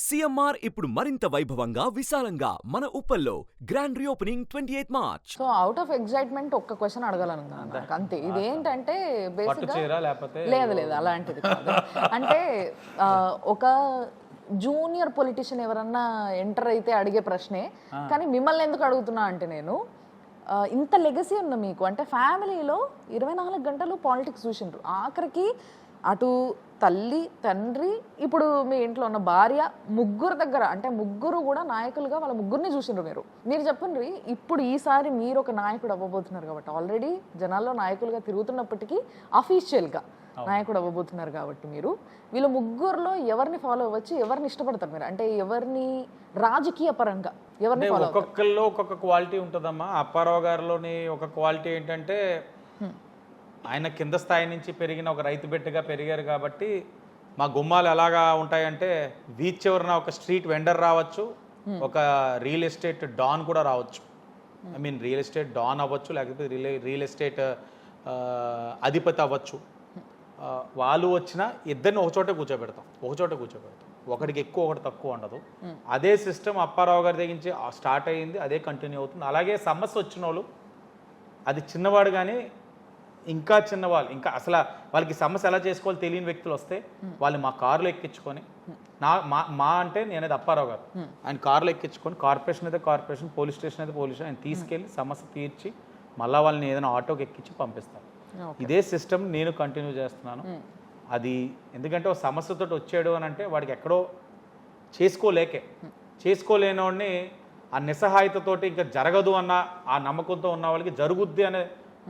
CMR ఇప్పుడు మరింత వైభవంగా విశాలంగా మన ఉప్పల్లో grand reopening 28 March. So out of excitement ఒక్క క్వశ్చన్ అడగాలనుకున్నాను నాకు అంతే. ఇదేంటంటే బేసిక్గా లేదు లేదు అలాంటిది కాదు. అంటే ఒక జూనియర్ పొలిటీషియన్ ఎవరన్నా ఎంటర్ అయితే అడిగే ప్రశ్నే, కానీ మిమ్మల్ని ఎందుకు అడుగుతున్నా అంటే నేను ఇంత లెగసీ ఉన్న మీకు అంటే ఫ్యామిలీలో 24 గంటలు పాలిటిక్స్ చూసిండ్రు, ఆఖరికి అటు తల్లి తండ్రి ఇప్పుడు మీ ఇంట్లో ఉన్న భార్య ముగ్గురు దగ్గర అంటే ముగ్గురు కూడా నాయకులుగా వాళ్ళ ముగ్గురిని చూసిండ్రు. మీరు చెప్పండి, ఇప్పుడు ఈసారి మీరు ఒక నాయకుడు అవ్వబోతున్నారు కాబట్టి ఆల్రెడీ జనాల్లో నాయకులుగా తిరుగుతున్నప్పటికీ అఫీషియల్గా నాయకుడు అవ్వబోతున్నారు కాబట్టి మీరు వీళ్ళ ముగ్గురులో ఎవరిని ఫాలో అవ్వచ్చు, ఎవరిని ఇష్టపడతారు మీరు? అంటే ఎవరిని రాజకీయ పరంగా ఎవరిని ఫాలో? ఒక్కొక్కరిలో ఒక్కొక్క క్వాలిటీ ఉంటుందమ్మా. అప్పారావు గారిలోని ఒక క్వాలిటీ ఏంటంటే ఆయన కింద స్థాయి నుంచి పెరిగిన ఒక రైతు బిడ్డగా పెరిగారు కాబట్టి మా గుమ్మాలు ఎలాగా ఉంటాయంటే బీచ్ చివరన ఒక స్ట్రీట్ వెండర్ రావచ్చు, ఒక రియల్ ఎస్టేట్ డాన్ కూడా రావచ్చు. I mean real estate don అవ్వచ్చు, లేకపోతే రియల్ ఎస్టేట్ అధిపతి అవ్వచ్చు. వాళ్ళు వచ్చినా ఇద్దరిని ఒకచోటే కూర్చోబెడతాం. ఒకటికి ఎక్కువ ఒకటి తక్కువ ఉండదు. అదే సిస్టమ్ అప్పారావు గారి దగ్గర నుంచి స్టార్ట్ అయ్యింది, అదే కంటిన్యూ అవుతుంది. అలాగే సమస్య వచ్చిన వాళ్ళు, అది చిన్నవాడు కానీ ఇంకా చిన్నవాళ్ళు, ఇంకా అసలు వాళ్ళకి సమస్య ఎలా చేసుకోవాలో తెలియని వ్యక్తులు వస్తే వాళ్ళు మా కారులో ఎక్కించుకొని మా అంటే నేనేది అప్పారావు గారు, ఆయన కారులో ఎక్కించుకొని కార్పొరేషన్ అయితే కార్పొరేషన్, పోలీస్ స్టేషన్ అయితే పోలీస్ స్టేషన్ ఆయన తీసుకెళ్ళి సమస్య తీర్చి మళ్ళీ వాళ్ళని ఏదైనా ఆటోకి ఎక్కించి పంపిస్తాను. ఇదే సిస్టమ్ నేను కంటిన్యూ చేస్తున్నాను. అది ఎందుకంటే ఒక సమస్యతో వచ్చాడు అని అంటే వాడికి ఎక్కడో చేసుకోలేని వాడిని ఆ నిస్సహాయతతోటి ఇంకా జరగదు అన్న ఆ నమ్మకంతో ఉన్న వాళ్ళకి జరుగుద్ది అనే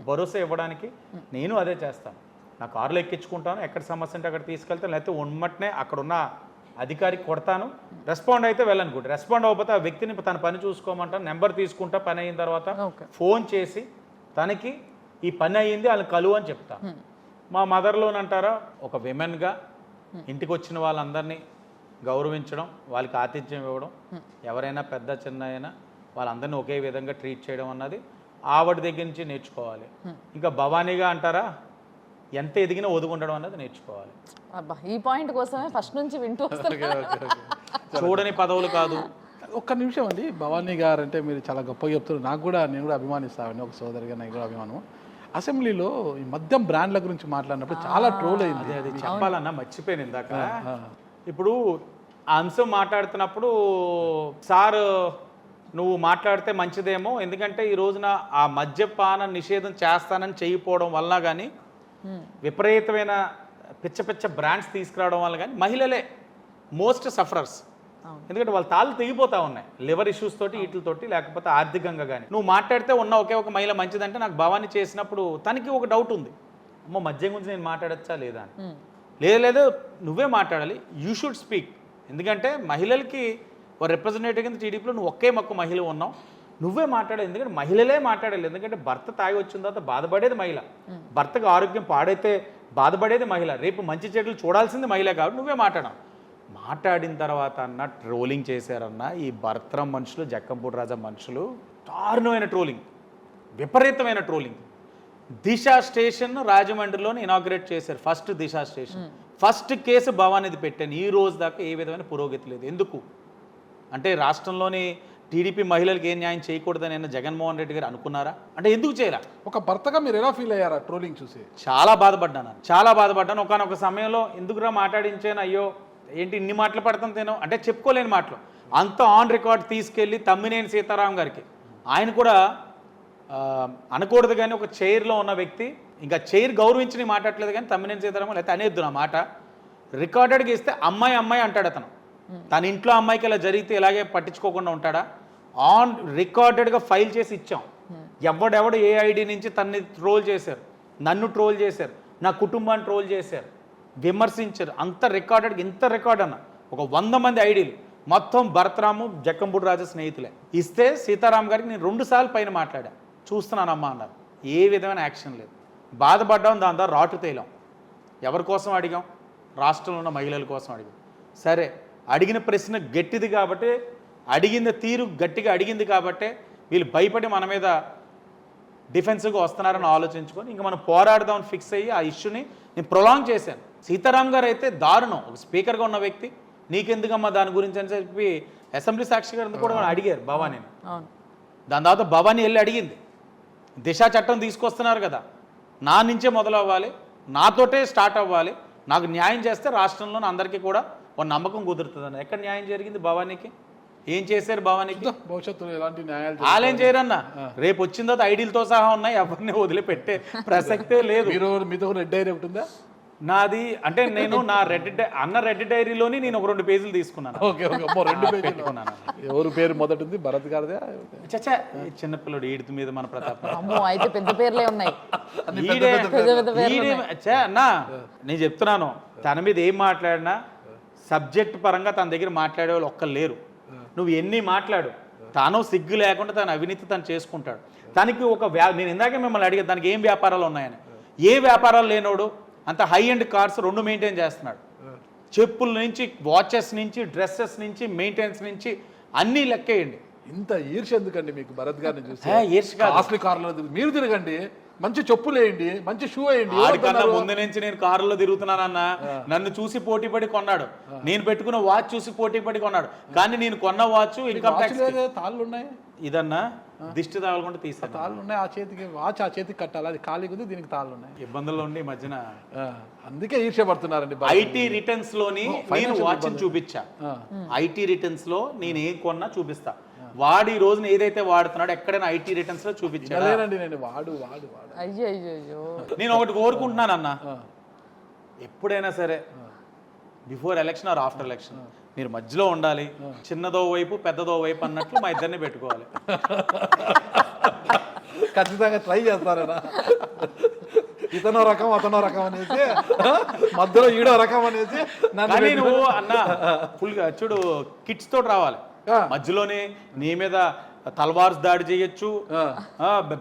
భరోసా ఇవ్వడానికి నేను అదే చేస్తాను. నా కారులో ఎక్కించుకుంటాను, ఎక్కడ సమస్య అంటే అక్కడ తీసుకెళ్తాను, లేకపోతే ఉన్నట్టునే అక్కడున్న అధికారికి కొడతాను. రెస్పాండ్ అయితే వెళ్ళనుకుంటే, రెస్పాండ్ అవ్వకపోతే ఆ వ్యక్తిని తన పని చూసుకోమంటాను, నెంబర్ తీసుకుంటా. పని అయిన తర్వాత ఫోన్ చేసి తనకి ఈ పని అయ్యింది వాళ్ళని కలువు అని చెప్తాను. మా మదర్లోనంటారా ఒక విమెన్గా ఇంటికి వచ్చిన వాళ్ళందరినీ గౌరవించడం, వాళ్ళకి ఆతిథ్యం ఇవ్వడం, ఎవరైనా పెద్ద చిన్న అయినా వాళ్ళందరినీ ఒకే విధంగా ట్రీట్ చేయడం అన్నది ఆవిడ దగ్గర నుంచి నేర్చుకోవాలి. ఇంకా భవానీగా అంటారా ఎంత ఎదిగినా ఒదుగుండడం అన్నది నేర్చుకోవాలి. ఈ పాయింట్ కోసమే ఫస్ట్ నుంచి వింటూ చూడని పదవులు కాదు. ఒక్క నిమిషం అండి, భవానీ గారు అంటే మీరు చాలా గొప్పగా చెప్తారు. నేను కూడా అభిమానిస్తాను, ఒక సోదరిగా నాకు కూడా అభిమానం. అసెంబ్లీలో ఈ మద్యం బ్రాండ్ల గురించి మాట్లాడినప్పుడు చాలా ట్రోల్ అయింది. అది చెప్పాలన్నా మర్చిపోయాను ఇందాక. ఇప్పుడు ఆ అంశం మాట్లాడుతున్నప్పుడు సార్ నువ్వు మాట్లాడితే మంచిదేమో, ఎందుకంటే ఈ రోజున ఆ మద్యపాన నిషేధం చేస్తానని చేయకపోవడం వల్ల కానీ విపరీతమైన పిచ్చ బ్రాండ్స్ తీసుకురావడం వల్ల కానీ మహిళలే మోస్ట్ సఫరర్స్. ఎందుకంటే వాళ్ళ తాళ్ళు తెగిపోతా ఉన్నాయి లివర్ ఇష్యూస్ తోటి, వీటితోటి, లేకపోతే ఆర్థికంగా కానీ. నువ్వు మాట్లాడితే ఉన్న ఒకే ఒక మహిళ మంచిదంటే నాకు భవానీ చేసినప్పుడు తనకి ఒక డౌట్ ఉంది, అమ్మో మద్యం గురించి నేను మాట్లాడచ్చా లేదా అని. లేదు నువ్వే మాట్లాడాలి, యూ షుడ్ స్పీక్. ఎందుకంటే మహిళలకి ఒక రిప్రజెంటేటివ్ కింద టీడీపీలో నువ్వు ఒకే మహిళ ఉన్నావు, నువ్వే మాట్లాడాలి. ఎందుకంటే మహిళలే మాట్లాడాలి. ఎందుకంటే భర్త తాగి వచ్చిన తర్వాత బాధపడేది మహిళ, భర్తకు ఆరోగ్యం పాడైతే బాధపడేది మహిళ, రేపు మంచి చెడులు చూడాల్సింది మహిళ. కాబట్టి నువ్వే మాట్లాడిన తర్వాత అన్న ట్రోలింగ్ చేశారన్న ఈ భర్తరం మనుషులు, జక్కంపూడి రాజా మనుషులు దారుణమైన ట్రోలింగ్, విపరీతమైన ట్రోలింగ్. దిశ స్టేషన్ రాజమండ్రిలోని ఇనాగ్రేట్ చేశారు, ఫస్ట్ దిశ స్టేషన్. ఫస్ట్ కేసు భవానీది పెట్టాను. ఈ రోజు దాకా ఏ విధమైన పురోగతి లేదు. ఎందుకు అంటే రాష్ట్రంలోని టీడీపీ మహిళలకు ఏం న్యాయం చేయకూడదని జగన్మోహన్ రెడ్డి గారు అనుకున్నారా? అంటే ఎందుకు చేయరా? ఒక భర్తగా మీరు ఎలా ఫీల్ అయ్యారా ట్రోలింగ్ చూసి? చాలా బాధపడ్డాను. ఒకనొక సమయంలో ఎందుకురా మాట్లాడించాను, అయ్యో ఏంటి ఇన్ని మాటలు పడతాం తేనో అంటే చెప్పుకోలేని మాటలు అంత ఆన్ రికార్డ్ తీసుకెళ్ళి తమ్మినేని సీతారాం గారికి, ఆయన కూడా అనకూడదు కానీ ఒక చైర్లో ఉన్న వ్యక్తి, ఇంకా చైర్ గౌరవించి మాట్లాడలేదు కానీ తమ్మినేని సీతారాం లేకపోతే అనేద్దు నా మాట రికార్డెడ్గా ఇస్తే అమ్మాయి అంటాడు. అతను తన ఇంట్లో అమ్మాయికి ఇలా జరిగితే ఇలాగే పట్టించుకోకుండా ఉంటాడా? ఆన్ రికార్డెడ్గా ఫైల్ చేసి ఇచ్చాం. ఎవడెవడు ఏ ఐడి నుంచి తన్ని ట్రోల్ చేశారు, నన్ను ట్రోల్ చేశారు, నా కుటుంబాన్ని ట్రోల్ చేశారు, విమర్శించారు, అంత రికార్డెడ్గా. ఇంత రికార్డ్ అన్న ఒక 100 మంది ఐడీలు మొత్తం భరతరాము జక్కంపూడి రాజా స్నేహితులే ఇస్తే సీతారాం గారికి నేను 2 సార్లు పైన మాట్లాడా, చూస్తున్నానమ్మా అన్నారు. ఏ విధమైన యాక్షన్ లేదు. బాధపడ్డాం, దాని ద్వారా రాటు తేలాం. ఎవరి కోసం అడిగాం? రాష్ట్రంలో ఉన్న మహిళల కోసం అడిగాం. సరే అడిగిన ప్రశ్న గట్టిది కాబట్టి, అడిగిన తీరు గట్టిగా అడిగింది కాబట్టి వీళ్ళు భయపడి మన మీద డిఫెన్స్గా వస్తున్నారని ఆలోచించుకొని ఇంకా మనం పోరాడదామని ఫిక్స్ అయ్యి ఆ ఇష్యూని నేను ప్రొలాంగ్ చేశాను. సీతారాం గారు అయితే దారుణం, ఒక స్పీకర్గా ఉన్న వ్యక్తి నీకెందుకమ్మా దాని గురించి అని చెప్పి అసెంబ్లీ సాక్షి గారు కూడా అడిగారు భవానీని. అవును. దాని తర్వాత భవానీ వెళ్ళి అడిగింది, దిశ చట్టం తీసుకొస్తున్నారు కదా, నా నుంచే మొదలవ్వాలి, నాతోటే స్టార్ట్ అవ్వాలి, నాకు న్యాయం చేస్తే రాష్ట్రంలో అందరికీ కూడా ఒక నమ్మకం కుదురుతుందని. ఎక్కడ న్యాయం జరిగింది భవానీకి? ఏం చేశారు భవానీకి? భవిష్యత్తులో ఎలాంటి న్యాయాలు వాళ్ళేం చేయరన్నా, రేపు వచ్చిన తర్వాత ఐడీలతో సహా ఉన్నాయి, ఎవరిని వదిలిపెట్టే ప్రసక్తే లేదు. మీతో రెడ్ డైరీ ఒకటి ఉందా? నాది అంటే నేను నా రెడ్ డైరీలోని నేను ఒక 2 పేజీలు తీసుకున్నాను. ఓకే ఓకే, అమ్మో 2 పేజీలు పెట్టుకున్నాను. ఎవరు పేరు మొదటి ఉంది? భరత్ గారిదే? చచ్చా, చిన్నపిల్లడు ఈడుతు మీద మన ప్రతాప్. అమ్మో, అయితే పెద్ద పేర్లే ఉన్నాయి. అన్నా నేను చెప్తున్నాను, తన మీద ఏం మాట్లాడినా సబ్జెక్ట్ పరంగా తన దగ్గర మాట్లాడే వాళ్ళు ఒక్కరు లేరు. నువ్వు ఎన్ని మాట్లాడు, తాను సిగ్గు లేకుండా తన అవినీతి తను చేసుకుంటాడు. తనకి ఒక నేను ఇందాకే మిమ్మల్ని అడిగాను, దానికి ఏం వ్యాపారాలు ఉన్నాయని. ఏ వ్యాపారాలు లేనోడు అంత హై అండ్ కార్స్ 2 మెయింటైన్ చేస్తున్నాడు. చెప్పుల నుంచి, వాచెస్ నుంచి, డ్రెస్సెస్ నుంచి, మెయింటెనెన్స్ నుంచి అన్నీ లెక్కేయండి. ఇంత ఈర్ష ఎందుకండి మీకు భరత్ గారిని చూసి? ఈర్ష కాదు. కాస్ట్లీ కార్లో మీరు తిరగండి, మంచి చెప్పులు వేయండి, మంచి షూ వేయండి. ఆడికన్నా ముందు నుంచి నేను కారులో తిరుగుతున్నానన్న, నన్ను చూసి పోటీ పడి కొన్నాడు. నేను పెట్టుకున్న వాచ్ చూసి పోటీ పడి కొన్నాడు. కానీ నేను కొన్న వాచ్ ఇన్కమ్ ట్యాక్స్ తాళ్ళు ఉన్నాయి. ఇదన్నా దిష్టి తగలకుండా తీసాను. తాళ్ళు ఉన్నాయి, ఆ చేతికి వాచ్, ఆ చేతికి కట్టాలి, అది ఖాళీగా ఉంది, దీనికి తాళ్ళు ఉన్నాయి. ఇబ్బందుల్లో ఉండి మధ్యన అందుకే ఈర్ష్య పడుతున్నారండి. ఐటీ రిటర్న్స్ లోని నేను వాచ్ చూపించా. ఐటీ రిటర్న్స్ లో నేను ఏం కొన్నా చూపిస్తా. వాడు ఈ రోజున ఏదైతే వాడుతున్నాడో ఎక్కడైనా ఐటీ రిటర్న్స్ లో చూపించాను. నేను వాడు వాడు వాడు అయ్యో, నేను ఒకటి కోరుకుంటున్నాను అన్న, ఎప్పుడైనా సరే before election or after election మీరు మధ్యలో ఉండాలి. చిన్నదో వైపు పెద్దదో వైపు అన్నట్లు మా ఇద్దరిని పెట్టుకోవాలి. ఖచ్చితంగా ట్రై చేస్తారనా? ఇతనో రకం అతనో రకం అనేసి, మధ్యలో ఈడో రకం అనేసి. కానీ నువ్వు అన్న ఫుల్ గా చూడు, కిట్స్ తోటి రావాలి. మధ్యలోనే నీ మీద తల్వార్స్ దాడి చేయొచ్చు,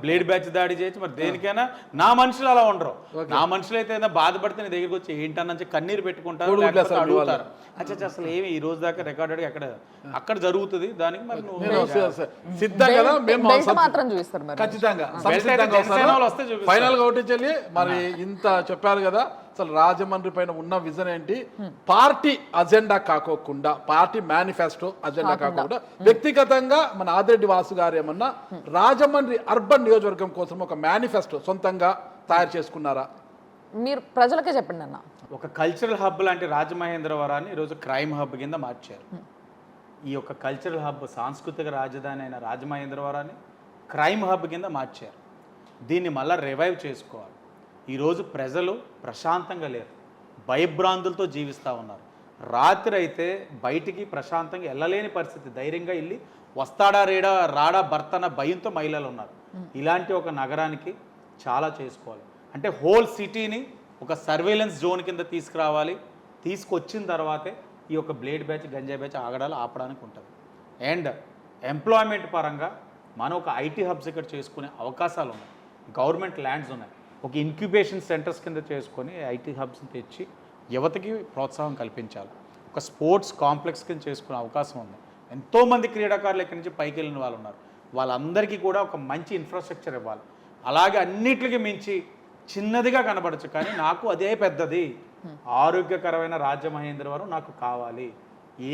బ్లేడ్ బ్యాచ్ దాడి చేయొచ్చు. మరి దేనికైనా నా మనుషులు అలా ఉండరు. నా మనుషులు అయితే బాధపడితే నీ దగ్గరికి వచ్చి ఏంటన్నా కన్నీరు పెట్టుకుంటారు, అడుగుతారు. అచ్చా అసలు ఏమి ఈ రోజు దాకా రికార్డెడ్ అక్కడ జరుగుతుంది. దానికి మరి సిద్ధంగా మాత్రం చూపిస్తారు మరి ఖచ్చితంగా. వస్తే ఫైనల్ గా ఒకటి చెల్లి, మరి ఇంత చెప్పారు కదా, అసలు రాజమండ్రి పైన ఉన్న విజన్ ఏంటి? పార్టీ అజెండా కాకోకుండా, పార్టీ మేనిఫెస్టో అజెండా కాకుండా, వ్యక్తిగతంగా మన ఆదిరెడ్డి వాసు గారు ఏమన్నా రాజమండ్రి అర్బన్ నియోజకవర్గం కోసం ఒక మేనిఫెస్టో సొంతంగా తయారు చేసుకున్నారా? మీరు ప్రజలకే చెప్పండి అన్న. ఒక కల్చరల్ హబ్ లాంటి రాజమహేంద్రవరాన్ని ఈరోజు క్రైమ్ హబ్ కింద మార్చారు. ఈ యొక్క కల్చరల్ హబ్, సాంస్కృతిక రాజధాని అయిన రాజమహేంద్రవరాన్ని క్రైమ్ హబ్ కింద మార్చారు. దీన్ని మళ్ళీ రివైవ్ చేసుకోవాలి. ఈరోజు ప్రజలు ప్రశాంతంగా లేరు, భయభ్రాంతులతో జీవిస్తూ ఉన్నారు. రాత్రి అయితే బయటికి ప్రశాంతంగా వెళ్ళలేని పరిస్థితి. ధైర్యంగా వెళ్ళి వస్తాడా రాడా భర్తన భయంతో మహిళలు ఉన్నారు. ఇలాంటి ఒక నగరానికి చాలా చేసుకోవాలి. అంటే హోల్ సిటీని ఒక సర్వేలెన్స్ జోన్ కింద తీసుకురావాలి. తీసుకొచ్చిన తర్వాతే ఈ యొక్క బ్లేడ్ బ్యాచ్, గంజాయి బ్యాచ్ ఆగడాలు ఆపడానికి ఉంటుంది. అండ్ ఎంప్లాయ్మెంట్ పరంగా మనం ఒక ఐటీ హబ్స్ ఇక్కడ చేసుకునే అవకాశాలు ఉన్నాయి. గవర్నమెంట్ ల్యాండ్స్ ఉన్నాయి. ఒక ఇంక్యుబేషన్ సెంటర్స్ కింద చేసుకొని ఐటీ హబ్స్ని తెచ్చి యువతకి ప్రోత్సాహం కల్పించాలి. ఒక స్పోర్ట్స్ కాంప్లెక్స్ కింద చేసుకునే అవకాశం ఉంది. ఎంతోమంది క్రీడాకారులు ఇక్కడి నుంచి పైకి వెళ్ళిన వాళ్ళు ఉన్నారు. వాళ్ళందరికీ కూడా ఒక మంచి ఇన్ఫ్రాస్ట్రక్చర్ ఇవ్వాలి. అలాగే అన్నిటికీ మించి చిన్నదిగా కనబడచ్చు, కానీ నాకు అదే పెద్దది. ఆరోగ్యకరమైన రాజమహేంద్రవరం నాకు కావాలి.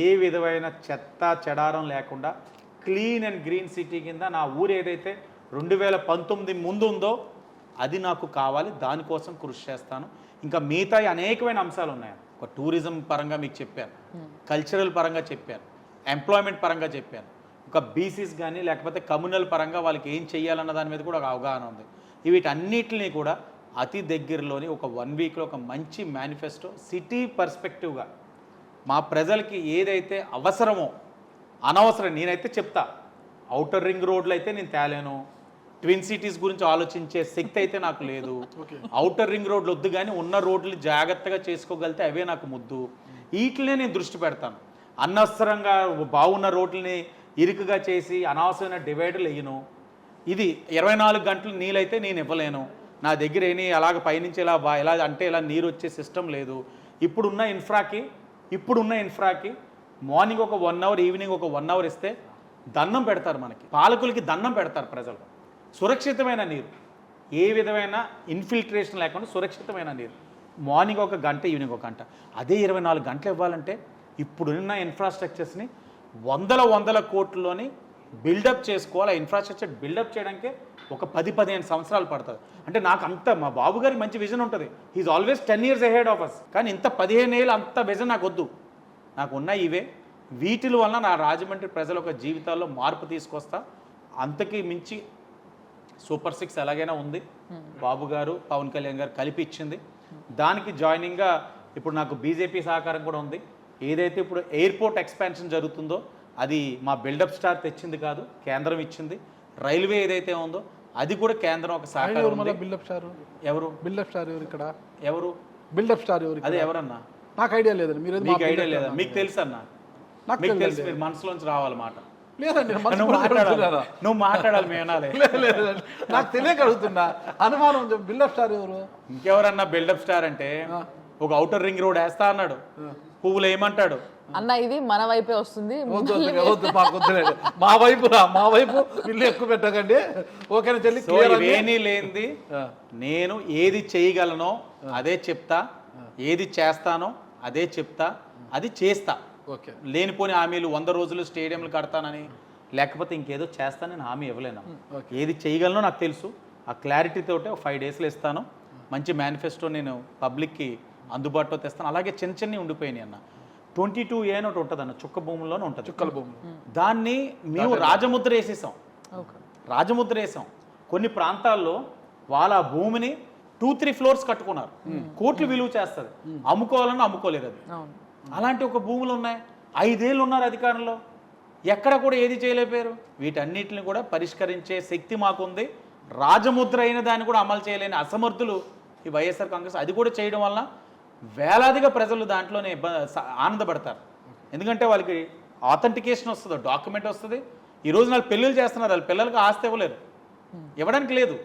ఏ విధమైన చెత్త చెడారం లేకుండా క్లీన్ అండ్ గ్రీన్ సిటీ కింద నా ఊరు ఏదైతే 2019 ముందు ఉందో అది నాకు కావాలి. దానికోసం కృషి చేస్తాను. ఇంకా మిగతా అనేకమైన అంశాలు ఉన్నాయి. ఒక టూరిజం పరంగా మీకు చెప్పాను, కల్చరల్ పరంగా చెప్పాను, ఎంప్లాయ్మెంట్ పరంగా చెప్పాను. ఒక బీసీస్ కానీ లేకపోతే కమ్యూనల్ పరంగా వాళ్ళకి ఏం చేయాలన్న దాని మీద కూడా ఒక అవగాహన ఉంది. వీటన్నిటిని కూడా అతి దగ్గరలోని ఒక 1 వీక్లో ఒక మంచి మేనిఫెస్టో సిటీ పర్స్పెక్టివ్గా మా ప్రజలకి ఏదైతే అవసరమో, అనవసరం నేనైతే చెప్తా. ఔటర్ రింగ్ రోడ్లు అయితే నేను తేలేను. ట్విన్ సిటీస్ గురించి ఆలోచించే శక్తి అయితే నాకు లేదు. ఔటర్ రింగ్ రోడ్లు వద్దు, కానీ ఉన్న రోడ్లు జాగ్రత్తగా చేసుకోగలితే అవే నాకు ముద్దు. వీటినే నేను దృష్టి పెడతాను. అనవసరంగా బాగున్న రోడ్లని ఇరుకుగా చేసి అనవసరమైన డివైడర్లు వేయను. ఇది 24 గంటలు నీళ్ళైతే నేను ఇవ్వలేను. నా దగ్గర ఏమి అలాగ పైనుంచి ఎలా అంటే ఇలా నీరు వచ్చే సిస్టమ్ లేదు. ఇప్పుడున్న ఇన్ఫ్రాకి మార్నింగ్ ఒక 1 అవర్, ఈవినింగ్ ఒక 1 అవర్ ఇస్తే దండం పెడతారు. మనకి పాలకులకి దండం పెడతారు ప్రజలు. సురక్షితమైన నీరు, ఏ విధమైన ఇన్ఫిల్ట్రేషన్ లేకుండా సురక్షితమైన నీరు, మార్నింగ్ 1 గంట, ఈవినింగ్ 1 గంట. అదే 24 గంటలు ఇవ్వాలంటే ఇప్పుడున్న ఇన్ఫ్రాస్ట్రక్చర్స్ని వందల కోట్లలోని బిల్డప్ చేసుకోవాలి. ఆ ఇన్ఫ్రాస్ట్రక్చర్ బిల్డప్ చేయడానికే ఒక 10-15 సంవత్సరాలు పడుతుంది. అంటే నాకు అంత మా బాబు గారికి మంచి విజన్ ఉంటుంది. He is always 10 years ahead of us. కానీ ఇంత 15 ఏళ్ళు అంత విజన్ నాకు వద్దు. నాకు ఉన్న ఇవే వీటి వలన నా రాజమండ్రి ప్రజల ఒక జీవితాల్లో మార్పు తీసుకొస్తా. అంతకి మించి సూపర్ 6 ఎలాగైనా ఉంది. బాబు గారు పవన్ కళ్యాణ్ గారు కలిపి ఇచ్చింది. దానికి జాయినింగ్గా ఇప్పుడు నాకు బీజేపీ సహకారం కూడా ఉంది. ఏదైతే ఇప్పుడు ఎయిర్పోర్ట్ ఎక్స్పాన్షన్ జరుగుతుందో అది మా బిల్డప్ స్టార్ తెచ్చింది కాదు, కేంద్రం ఇచ్చింది. రైల్వే ఏదైతే ఉందో అది కూడా కేంద్రం ఒక సహకారం ఉంది. బిల్డప్ స్టార్ ఎవరు? బిల్డప్ స్టార్ ఎవరు ఇక్కడ? ఎవరు బిల్డప్ స్టార్ ఎవరు? అదే ఎవరన్నా? నాకు ఐడియా లేదండి. మీరు మీకు ఐడియా లేదా? మీకు తెలుసు అన్న? మీకు తెలుసు, మీరు మనసులోంచి రావాలన్నమాట. లేదండి, నువ్వు మాట్లాడాలి, మేము వినాలి. నాకు తెలియక అడుగుతున్నా, అనుమానం. బిల్డప్ స్టార్ ఎవరు? ఇంకెవరన్నా బిల్డప్ స్టార్ అంటే ఒక ఔటర్ రింగ్ రోడ్ వేస్తా అన్నాడు, పువ్వులు ఏమంటాడు అన్న ఇది మన వైపే వస్తుంది. మా వైపు ఇల్లు ఎక్కువ పెట్టకండి. ఓకేనా చెల్లి? ఇవేమీ లేనిది నేను ఏది చేయగలనో అదే చెప్తా, ఏది చేస్తానో అదే చెప్తా, అది చేస్తా. ఓకే. లేనిపోని హామీలు 100 రోజులు స్టేడియంలు కడతానని లేకపోతే ఇంకేదో చేస్తానని హామీ ఇవ్వలేను. ఏది చేయగలనో నాకు తెలుసు. ఆ క్లారిటీ తోటే ఒక 5 daysలో ఇస్తాను. మంచి మేనిఫెస్టో నేను పబ్లిక్కి అందుబాటులో తెస్తాను. అలాగే చిన్న ఉండిపోయినాయి అన్న. 22A అని ఒకటి ఉంటుంది అన్న, చుక్క భూముల్లోనే ఉంటుంది. చుక్కల భూమి. దాన్ని మేము రాజముద్ర వేసేసాం. రాజముద్ర వేసాం. కొన్ని ప్రాంతాల్లో వాళ్ళ భూమిని 2-3 floors కట్టుకున్నారు. కోట్లు విలువ చేస్తుంది. అమ్ముకోవాలని అమ్ముకోలేరు. అది అలాంటి ఒక భూములు ఉన్నాయి. 5 ఏళ్ళు ఉన్నారు అధికారంలో, ఎక్కడ కూడా ఏది చేయలేకపోయారు. వీటన్నిటిని కూడా పరిష్కరించే శక్తి మాకుంది. రాజముద్ర అయిన దాన్ని కూడా అమలు చేయలేని అసమర్థులు ఈ వైఎస్ఆర్ కాంగ్రెస్. అది కూడా చేయడం వల్ల వేలాదిగా ప్రజలు దాంట్లోనే ఆనందపడతారు. ఎందుకంటే వాళ్ళకి ఆథెంటికేషన్ వస్తుంది, డాక్యుమెంట్ వస్తుంది. ఈరోజు వాళ్ళు పెళ్ళిళ్ళు చేస్తున్నారు, వాళ్ళ పిల్లలకి ఆస్తి ఇవ్వలేరు, ఇవ్వడానికి లేదు,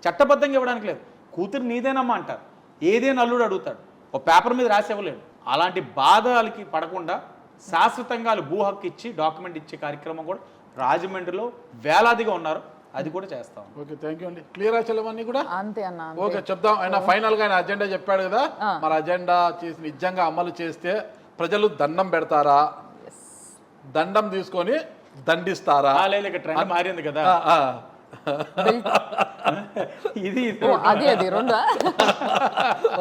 చట్టబద్ధంగా ఇవ్వడానికి లేదు. కూతురు నీదేనమ్మా అంటారు, ఏదేని అల్లుడు అడుగుతాడు, ఒక పేపర్ మీద రాసి ఇవ్వలేడు. అలాంటి బాధలకి పడకుండా శాశ్వతంగా భూ హక్కు ఇచ్చి డాక్యుమెంట్ ఇచ్చే కార్యక్రమం కూడా రాజమండ్రిలో వేలాదిగా ఉన్నారు. అది కూడా చేస్తాం. ఓకే, థ్యాంక్ యూ అండి. క్లియర్ అన్ని కూడా అంతే అన్న. ఓకే, చెప్దాం. ఆయన ఫైనల్ గా ఆయన అజెండా చెప్పాడు కదా, మరి అజెండా చేసి నిజంగా అమలు చేస్తే ప్రజలు దండం పెడతారా, దండం తీసుకొని దండిస్తారా? లేదు, ట్రెండ్ మారింది కదా ఇది అది రెండా?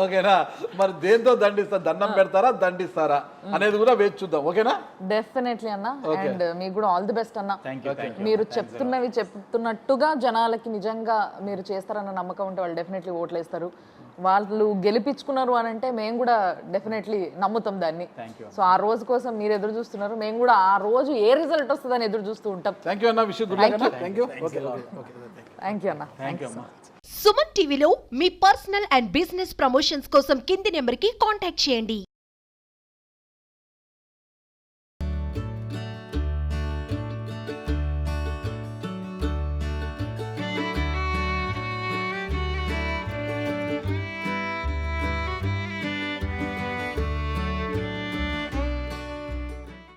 ఓకేనా? మరి దేంతో దండిస్తారు? దండం పెడతారా, దండిస్తారా అనేది కూడా వేచి చూద్దాం. ఓకేనా? డెఫినెట్లీ అన్న. అండ్ మీకు కూడా ఆల్ ది బెస్ట్ అన్న. Thank you. మీరు చెప్తున్నట్టుగా జనాలకి నిజంగా మీరు చేస్తారన్న నమ్మకం ఉంటే వాళ్ళు డెఫినెట్లీ ఓట్లేస్తారు. వాళ్ళు గెలిపించుకున్నారు అని అంటే మేము కూడా డెఫినెట్లీ నమ్ముతాం దాన్ని. సో ఆ రోజు కోసం మీరు ఎదురు చూస్తున్నారు, మేము కూడా ఆ రోజు ఏ రిజల్ట్ వస్తుందని ఎదురు చూస్తూ ఉంటాం. థ్యాంక్ యూ అన్న. విషయం థ్యాంక్ యూ. థ్యాంక్ యూ అన్న. సుమన్ టీవీలో మీ పర్సనల్ అండ్ బిజినెస్ ప్రమోషన్స్ కోసం కింది నెంబర్కి కాంటాక్ట్ చేయండి.